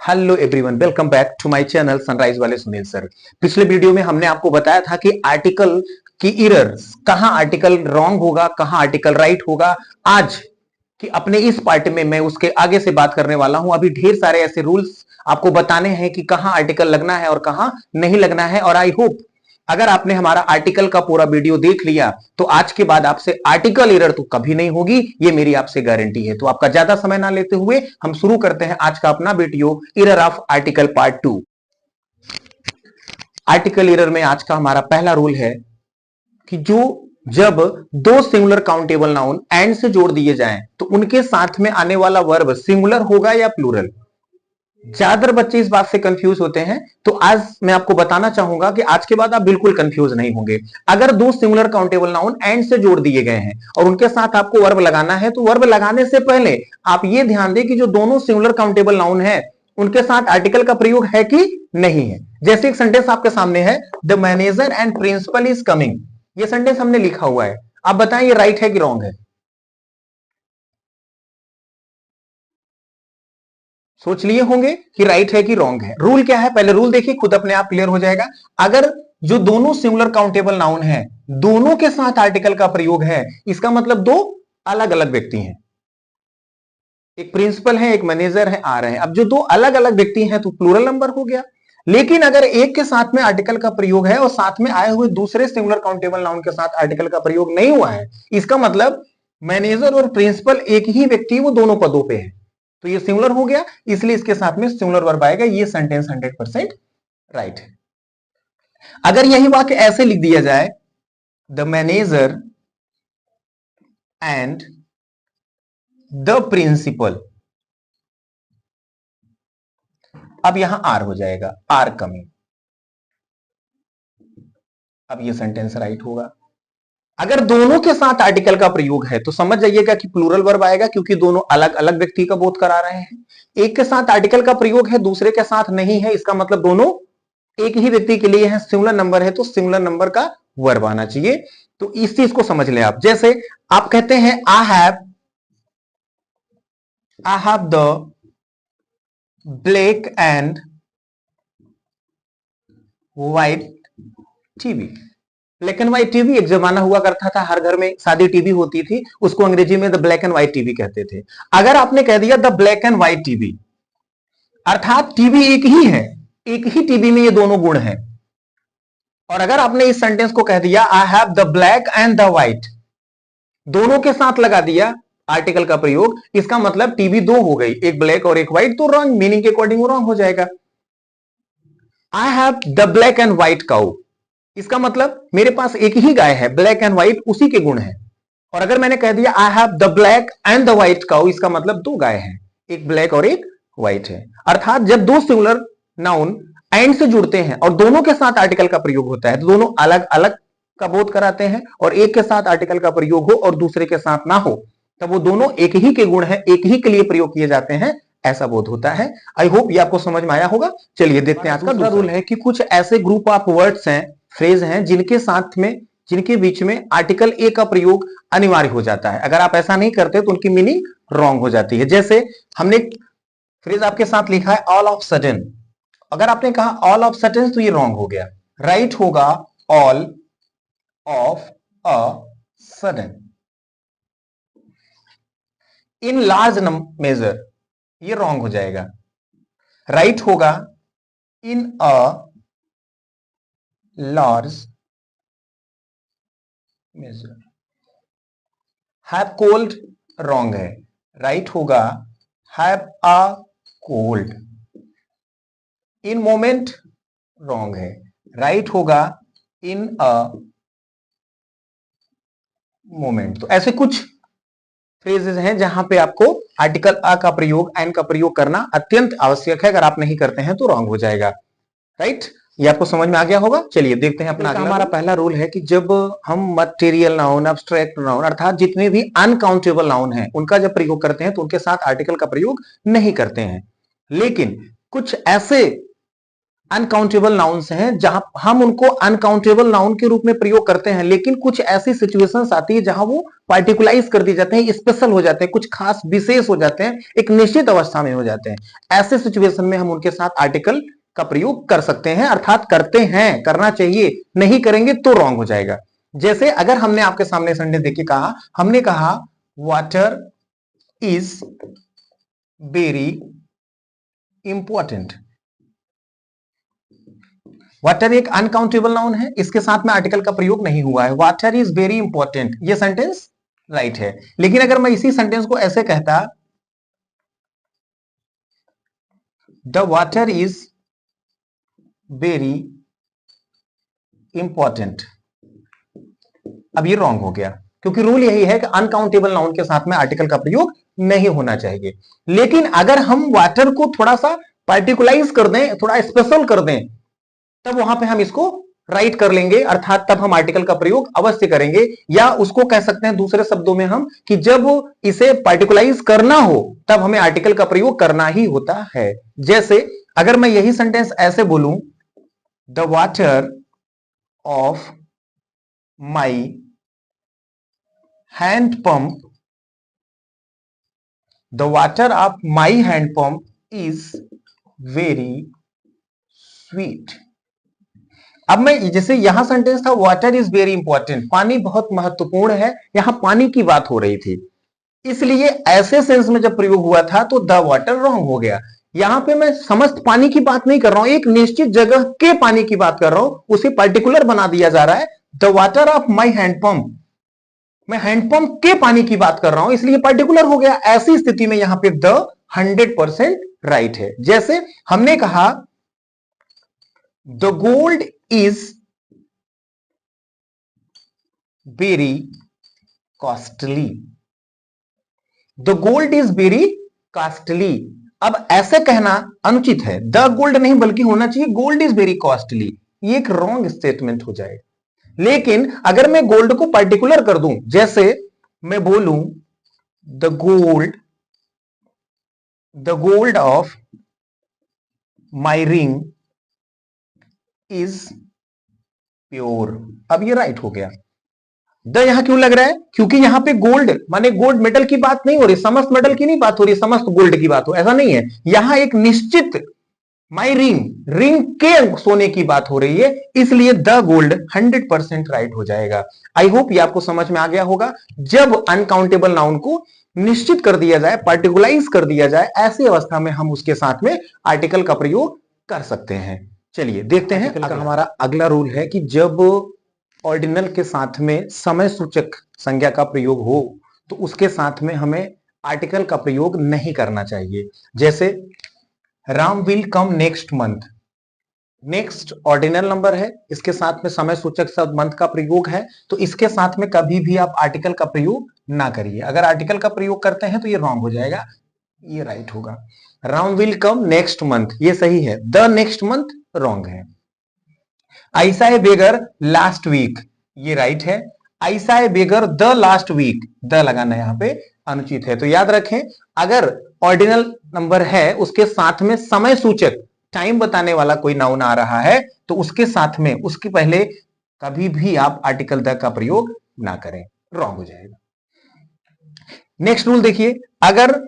Hello everyone, welcome back to my channel Sunrise वाले Sunil sir. पिछले video में हमने आपको बताया था कि आर्टिकल की एरर्स, कहां आर्टिकल रॉन्ग होगा, कहां आर्टिकल राइट होगा। आज कि अपने इस पार्ट में मैं उसके आगे से बात करने वाला हूं। अभी ढेर सारे ऐसे रूल्स आपको बताने हैं कि कहां आर्टिकल लगना है और कहां नहीं लगना है। और आई होप अगर आपने हमारा आर्टिकल का पूरा वीडियो देख लिया तो आज के बाद आपसे आर्टिकल एरर तो कभी नहीं होगी, ये मेरी आपसे गारंटी है। तो आपका ज्यादा समय ना लेते हुए हम शुरू करते हैं आज का अपना video, error of article part 2। Article error में आज का हमारा पहला रूल है कि जब दो सिंगुलर काउंटेबल नाउन एंड से जोड़ दिए जाएं तो उनके साथ में आने वाला वर्ब सिंगुलर होगा या प्लूरल। ज्यादातर बच्चे इस बात से कंफ्यूज होते हैं, तो आज मैं आपको बताना चाहूंगा कि आज के बाद आप बिल्कुल कंफ्यूज नहीं होंगे। अगर दो सिंगुलर काउंटेबल नाउन एंड से जोड़ दिए गए हैं और उनके साथ आपको वर्ब लगाना है, तो वर्ब लगाने से पहले आप ये ध्यान दें कि जो दोनों सिंगुलर काउंटेबल नाउन है उनके साथ आर्टिकल का प्रयोग है कि नहीं है। जैसे एक सेंटेंस आपके सामने है, the manager and principal is coming. ये सेंटेंस हमने लिखा हुआ है, आप बताएं ये राइट है कि रॉन्ग है। सोच लिए होंगे कि राइट है कि रॉन्ग है। रूल क्या है, पहले रूल देखिए, खुद अपने आप क्लियर हो जाएगा। अगर जो दोनों सिंगुलर काउंटेबल नाउन है दोनों के साथ आर्टिकल का प्रयोग है, इसका मतलब दो अलग अलग व्यक्ति हैं। एक प्रिंसिपल है, एक मैनेजर है, आ रहे हैं। अब जो दो अलग अलग व्यक्ति हैं तो प्लूरल नंबर हो गया। लेकिन अगर एक के साथ में आर्टिकल का प्रयोग है और साथ में आए हुए दूसरे सिंगुलर काउंटेबल नाउन के साथ आर्टिकल का प्रयोग नहीं हुआ है, इसका मतलब मैनेजर और प्रिंसिपल एक ही व्यक्ति वो दोनों पदों पे है, तो ये सिंगुलर हो गया, इसलिए इसके साथ में सिंगुलर वर्ब आएगा। ये सेंटेंस 100% राइट है। अगर यही वाक्य ऐसे लिख दिया जाए, the manager and the principal, अब यहां आर हो जाएगा, आर कमिंग। अब ये सेंटेंस राइट होगा। अगर दोनों के साथ आर्टिकल का प्रयोग है तो समझ जाइएगा कि प्लूरल वर्ब आएगा, क्योंकि दोनों अलग अलग व्यक्ति का बोध करा रहे हैं। एक के साथ आर्टिकल का प्रयोग है, दूसरे के साथ नहीं है, इसका मतलब दोनों एक ही व्यक्ति के लिए है, सिंगुलर नंबर है, तो सिंगुलर नंबर का वर्ब आना चाहिए। तो इस चीज को समझ लें आप। जैसे आप कहते हैं I have the black and white TV. Black and white TV एक जमाना हुआ करता था, हर घर में शादी टीवी होती थी, उसको अंग्रेजी में the black and white TV कहते थे। अगर आपने कह दिया the black and white TV, अर्थात टीवी एक ही है, एक ही टीवी में ये दोनों गुण हैं। और अगर आपने इस सेंटेंस को कह दिया I have the black and the white, दोनों के साथ लगा दिया आर्टिकल का प्रयोग, इसका मतलब टीवी दो हो गई, एक ब्लैक और एक व्हाइट, तो रॉन्ग, मीनिंग के अकॉर्डिंग रॉन्ग हो जाएगा। I have the black and white cow, इसका मतलब मेरे पास एक ही गाय है, ब्लैक एंड व्हाइट उसी के गुण है। और अगर मैंने कह दिया I have the black and the white cow, इसका मतलब दो गाय हैं, एक ब्लैक और एक व्हाइट है। अर्थात जब दो सिंगुलर नाउन एंड से जुड़ते हैं और दोनों के साथ आर्टिकल का प्रयोग होता है तो दोनों अलग अलग का बोध कराते हैं, और एक के साथ आर्टिकल का प्रयोग हो और दूसरे के साथ ना हो तब वो दोनों एक ही के गुण हैं, एक ही के लिए प्रयोग किए जाते हैं, ऐसा बोध होता है। आई होप ये आपको समझ में आया होगा। चलिए देखते हैं आज का दूसरा रूल है कि कुछ ऐसे ग्रुप ऑफ वर्ड्स हैं, फ्रेज हैं, जिनके बीच में आर्टिकल ए का प्रयोग अनिवार्य हो जाता है। अगर आप ऐसा नहीं करते तो उनकी मीनिंग रॉन्ग हो जाती है। जैसे हमने फ्रेज आपके साथ लिखा है ऑल ऑफ सडन, अगर आपने कहा ऑल ऑफ सडन तो ये रॉन्ग हो गया, राइट होगा all of a sudden. In large measure, ये रॉन्ग हो जाएगा, राइट होगा in a large measure. Have cold wrong है, राइट होगा have a cold. In moment wrong है, राइट होगा इन अ मोमेंट। तो ऐसे कुछ फ्रेजेस हैं जहां पे आपको आर्टिकल अ का प्रयोग, एन का प्रयोग करना अत्यंत आवश्यक है। अगर आप नहीं करते हैं तो रॉन्ग हो जाएगा। राइट, ये आपको समझ में आ गया होगा। चलिए देखते हैं अपना अगला। हमारा पहला रूल है कि जब हम मटेरियल नाउन, एब्स्ट्रैक्ट नाउन, अर्थात जितने भी अनकाउंटेबल नाउन हैं उनका जब प्रयोग करते हैं तो उनके साथ आर्टिकल का प्रयोग नहीं करते हैं। लेकिन कुछ ऐसे अनकाउंटेबल नाउन्स हैं, जहां हम उनको अनकाउंटेबल नाउन के रूप में प्रयोग करते हैं, लेकिन कुछ ऐसी सिचुएशंस आती है जहां वो पार्टिकुलाइज कर दिए जाते हैं, स्पेशल हो जाते हैं, कुछ खास विशेष हो जाते हैं, एक निश्चित अवस्था में हो जाते हैं। ऐसे सिचुएशन में हम उनके साथ आर्टिकल का प्रयोग कर सकते हैं, अर्थात करते हैं, करना चाहिए, नहीं करेंगे तो रॉन्ग हो जाएगा। जैसे अगर हमने आपके सामने संडे देखिए कहा, हमने कहा water is very important. Water एक अनकाउंटेबल नाउन है, इसके साथ में आर्टिकल का प्रयोग नहीं हुआ है। वाटर इज वेरी इंपॉर्टेंट, ये सेंटेंस राइट है। लेकिन अगर मैं इसी सेंटेंस को ऐसे कहता, the water is very important, अब ये रॉन्ग हो गया, क्योंकि रूल यही है कि अनकाउंटेबल नाउन के साथ में आर्टिकल का प्रयोग नहीं होना चाहिए। लेकिन अगर हम वाटर को थोड़ा सा पार्टिकुलाइज कर दें, थोड़ा स्पेशल कर दें, तब वहां पे हम इसको राइट कर लेंगे, अर्थात तब हम आर्टिकल का प्रयोग अवश्य करेंगे। या उसको कह सकते हैं दूसरे शब्दों में हम कि जब इसे पार्टिकुलाइज करना हो तब हमें आर्टिकल का प्रयोग करना ही होता है। जैसे अगर मैं यही सेंटेंस ऐसे बोलूं, the water of my hand pump, the water of my hand pump is very sweet. अब मैं जैसे यहां सेंटेंस था वाटर इज वेरी इंपॉर्टेंट, पानी बहुत महत्वपूर्ण है, यहां पानी की बात हो रही थी, इसलिए ऐसे सेंस में जब प्रयोग हुआ था तो द वाटर रॉन्ग हो गया। यहां पे मैं समस्त पानी की बात नहीं कर रहा हूं, एक निश्चित जगह के पानी की बात कर रहा हूं, उसे पर्टिकुलर बना दिया जा रहा है। The water of my hand pump, मैं हैंडपंप के पानी की बात कर रहा हूं, इसलिए पर्टिकुलर हो गया। ऐसी स्थिति में यहां पे द 100% राइट है। जैसे हमने कहा the gold is very costly, the gold is very costly. अब ऐसे कहना अनुचित है, द गोल्ड नहीं बल्कि होना चाहिए गोल्ड इज वेरी कॉस्टली, ये एक रॉन्ग स्टेटमेंट हो जाएगा। लेकिन अगर मैं गोल्ड को पर्टिकुलर कर दूं, जैसे मैं बोलूं the gold of my ring is pure, अब ये राइट हो गया। द यहां क्यों लग रहा है, क्योंकि यहां पे गोल्ड माने गोल्ड मेटल की बात नहीं हो रही, समस्त मेटल की नहीं बात हो रही, समस्त गोल्ड की बात हो, ऐसा नहीं है। यहां एक निश्चित माई रिंग के सोने की बात हो रही है, इसलिए द गोल्ड 100% राइट हो जाएगा। आई होप ये आपको समझ में आ गया होगा। जब अनकाउंटेबल नाउन को निश्चित कर दिया जाए, पार्टिकुलाइज कर दिया जाए, ऐसी अवस्था में हम उसके साथ में आर्टिकल का प्रयोग कर सकते हैं। चलिए देखते हैं का हमारा अगला रूल है कि जब ऑर्डिनल के साथ में समय सूचक संज्ञा का प्रयोग हो तो उसके साथ में हमें आर्टिकल का प्रयोग नहीं करना चाहिए। जैसे Ram will come next month, next ordinal number है, इसके साथ में समय सूचक शब्द मंथ का प्रयोग है, तो इसके साथ में कभी भी आप आर्टिकल का प्रयोग ना करिए। अगर आर्टिकल का प्रयोग करते हैं तो ये रॉन्ग हो जाएगा, ये राइट होगा। Ram will come next month ये सही है, द नेक्स्ट मंथ रॉन्ग है। ऐसा है बेगर लास्ट वीक, ये राइट है। ऐसा है बेगर द लास्ट वीक, द लगाना यहां पे अनुचित है। तो याद रखें, अगर ऑर्डिनल नंबर है उसके साथ में समय सूचक टाइम बताने वाला कोई नाउन आ रहा है तो उसके साथ में उसके पहले कभी भी आप आर्टिकल द का प्रयोग ना करें, रॉन्ग हो जाएगा। नेक्स्ट रूल देखिए, अगर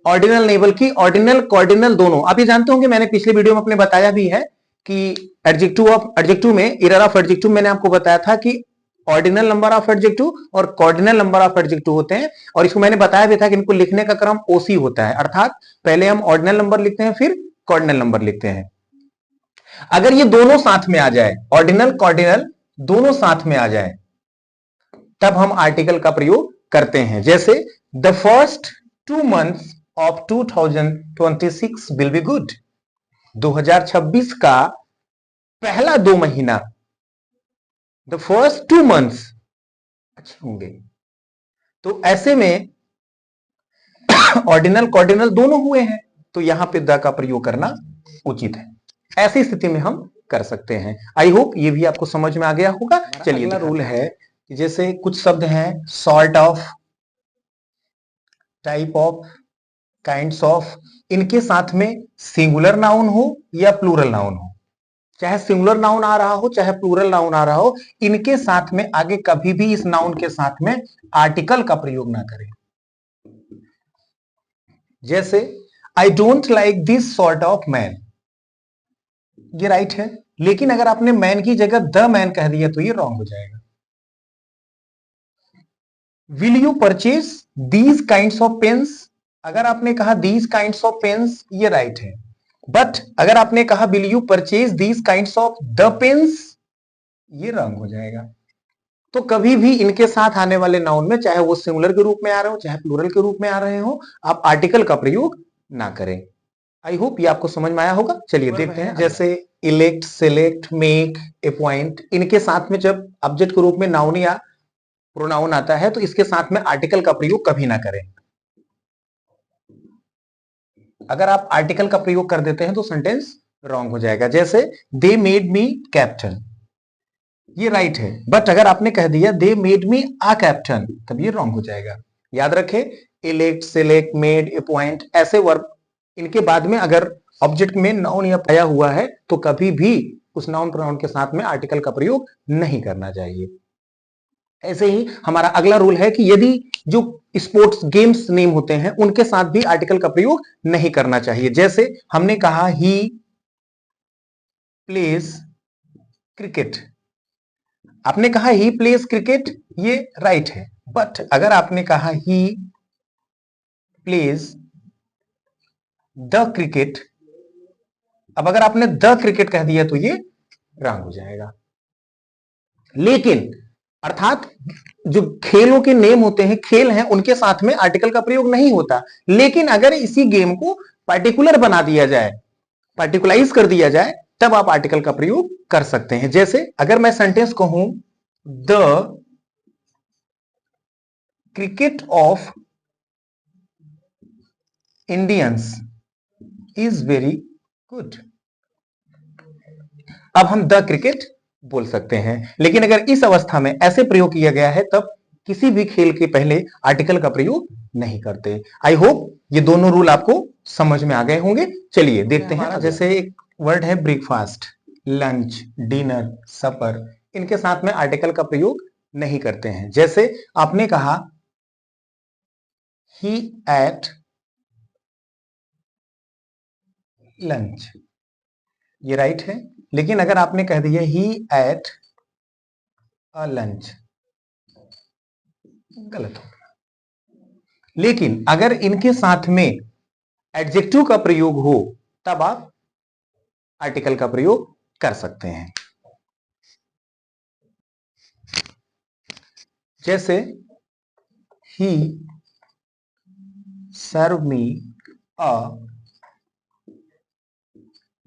ऑर्डिनल नहीं बल्कि ऑर्डिनल कॉर्डिनल दोनों, आप ये जानते होंगे मैंने पिछले वीडियो में अपने बताया भी है कि एडजेक्टिव में एरर ऑफ एडजेक्टिव मैंने आपको बताया था कि ऑर्डिनल नंबर ऑफ एडजेक्टिव और कॉर्डिनल नंबर ऑफ एडजेक्टिव होते हैं, और इसको मैंने बताया भी था कि इनको लिखने का क्रम ओसी होता है, अर्थात पहले हम ऑर्डिनल नंबर लिखते हैं फिर कॉर्डिनल नंबर लिखते हैं। अगर ये दोनों साथ में आ जाए, ऑर्डिनल कॉर्डिनल दोनों साथ में आ जाए, तब हम आर्टिकल का प्रयोग करते हैं। जैसे the first 2 months of 2026 will be good, 2026 का पहला 2 महीना, द फर्स्ट 2 months अच्छे होंगे। तो ऐसे में ऑर्डिनल कॉर्डिनल दोनों हुए हैं, तो यहां पे द का प्रयोग करना उचित है। ऐसी स्थिति में हम कर सकते हैं। आई होप ये भी आपको समझ में आ गया होगा। चलिए अगला रूल है कि जैसे कुछ शब्द हैं sort of, type of, kinds of, इनके साथ में सिंगुलर नाउन हो या प्लूरल नाउन हो, चाहे सिंगुलर नाउन आ रहा हो चाहे प्लूरल नाउन आ रहा हो, इनके साथ में आगे कभी भी इस नाउन के साथ में आर्टिकल का प्रयोग ना करें। जैसे I don't like this sort of man, ये राइट है, लेकिन अगर आपने मैन की जगह द मैन कह दिया तो ये रॉन्ग हो जाएगा। Will you purchase these kinds of pens, अगर आपने कहा दीज काइंड्स ऑफ पेन्स ये राइट है, बट अगर आपने कहा will you purchase these kinds of the pens ये रॉन्ग हो जाएगा। तो कभी भी इनके साथ आने वाले नाउन में, चाहे वो सिंगुलर के रूप में आ रहे हो चाहे प्लूरल के रूप में आ रहे हो, आप आर्टिकल का प्रयोग ना करें। आई होप ये आपको समझ में आया होगा। चलिए देखते हैं, जैसे इलेक्ट, सिलेक्ट, मेक, अपॉइंट, इनके साथ में जब ऑब्जेक्ट के रूप में नाउन या प्रोनाउन आता है तो इसके साथ में आर्टिकल का प्रयोग कभी ना करें। अगर आप आर्टिकल का प्रयोग कर देते हैं तो सेंटेंस रॉन्ग हो जाएगा। जैसे दे मेड मी कैप्टन, ये राइट है, बट अगर आपने कह दिया they made me a captain तब ये रॉन्ग हो जाएगा। याद रखें, इलेक्ट, सिलेक्ट, मेड, अपॉइंट ऐसे वर्ब, इनके बाद में अगर ऑब्जेक्ट में नाउन या पाया हुआ है तो कभी भी उस नाउन प्रोनाउन के साथ में आर्टिकल का प्रयोग नहीं करना चाहिए। ऐसे ही हमारा अगला रूल है कि यदि जो स्पोर्ट्स गेम्स नेम होते हैं उनके साथ भी आर्टिकल का प्रयोग नहीं करना चाहिए। जैसे हमने कहा ही प्लेज क्रिकेट, आपने कहा ही प्लेज क्रिकेट ये राइट है, बट अगर आपने कहा ही प्लेज द क्रिकेट, अब अगर आपने द क्रिकेट कह दिया तो ये रॉन्ग हो जाएगा। लेकिन अर्थात जो खेलों के नेम होते हैं, खेल हैं, उनके साथ में आर्टिकल का प्रयोग नहीं होता, लेकिन अगर इसी गेम को पार्टिकुलर बना दिया जाए, पार्टिकुलाइज कर दिया जाए, तब आप आर्टिकल का प्रयोग कर सकते हैं। जैसे अगर मैं सेंटेंस कहूं the cricket of Indians is very good, अब हम द क्रिकेट बोल सकते हैं। लेकिन अगर इस अवस्था में ऐसे प्रयोग किया गया है तब किसी भी खेल के पहले आर्टिकल का प्रयोग नहीं करते। आई होप ये दोनों रूल आपको समझ में आ गए होंगे। चलिए देखते हैं, जैसे एक वर्ड है ब्रेकफास्ट, लंच, डिनर, सपर, इनके साथ में आर्टिकल का प्रयोग नहीं करते हैं। जैसे आपने कहा ही एट लंच, ये राइट है, लेकिन अगर आपने कह दिया ही एट अ लंच गलत होगा। लेकिन अगर इनके साथ में एडजेक्टिव का प्रयोग हो तब आप आर्टिकल का प्रयोग कर सकते हैं। जैसे ही serve me a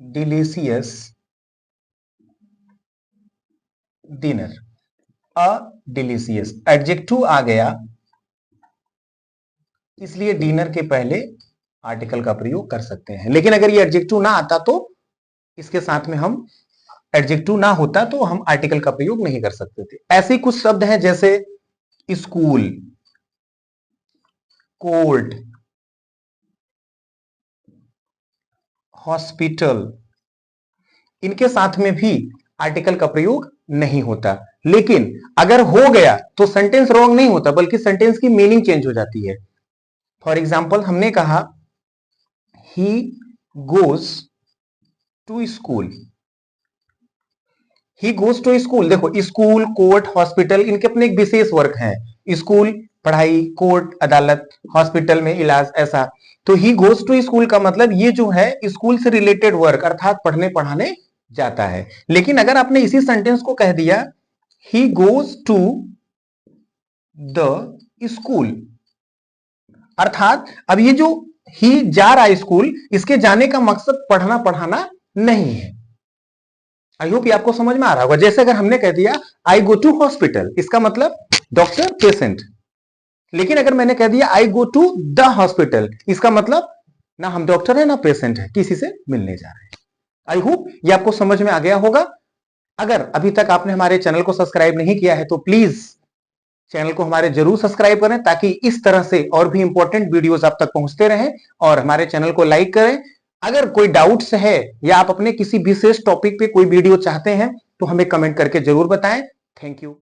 delicious dinner, a delicious adjective आ गया, इसलिए डिनर के पहले आर्टिकल का प्रयोग कर सकते हैं। लेकिन अगर ये एडजेक्टिव ना आता तो इसके साथ में हम, एडजेक्टिव ना होता तो हम आर्टिकल का प्रयोग नहीं कर सकते थे। ऐसे कुछ शब्द हैं जैसे स्कूल, कोर्ट, हॉस्पिटल, इनके साथ में भी आर्टिकल का प्रयोग नहीं होता। लेकिन अगर हो गया तो सेंटेंस रॉन्ग नहीं होता, बल्कि सेंटेंस की मीनिंग चेंज हो जाती है। फॉर एग्जाम्पल हमने कहा he goes to school, he goes to school, देखो स्कूल, कोर्ट, हॉस्पिटल इनके अपने एक विशेष वर्क हैं। स्कूल पढ़ाई, कोर्ट अदालत, हॉस्पिटल में इलाज, ऐसा। तो ही गोज टू स्कूल का मतलब ये जो है स्कूल से रिलेटेड वर्क अर्थात पढ़ने पढ़ाने जाता है। लेकिन अगर आपने इसी सेंटेंस को कह दिया he goes to the school, अर्थात अब ये जो ही जा रहा है स्कूल, इसके जाने का मकसद पढ़ना पढ़ाना नहीं है। आई होप ये आपको समझ में आ रहा होगा। जैसे अगर हमने कह दिया आई गो टू हॉस्पिटल, इसका मतलब डॉक्टर, पेशेंट। लेकिन अगर मैंने कह दिया आई गो टू द हॉस्पिटल, इसका मतलब ना हम डॉक्टर है ना पेशेंट है, किसी से मिलने जा रहे हैं। आई होप ये आपको समझ में आ गया होगा। अगर अभी तक आपने हमारे चैनल को सब्सक्राइब नहीं किया है तो प्लीज चैनल को हमारे जरूर सब्सक्राइब करें, ताकि इस तरह से और भी इंपॉर्टेंट वीडियोस आप तक पहुंचते रहें। और हमारे चैनल को लाइक करें, अगर कोई डाउट्स है या आप अपने किसी विशेष टॉपिक पे कोई वीडियो चाहते हैं तो हमें कमेंट करके जरूर बताएं। Thank you.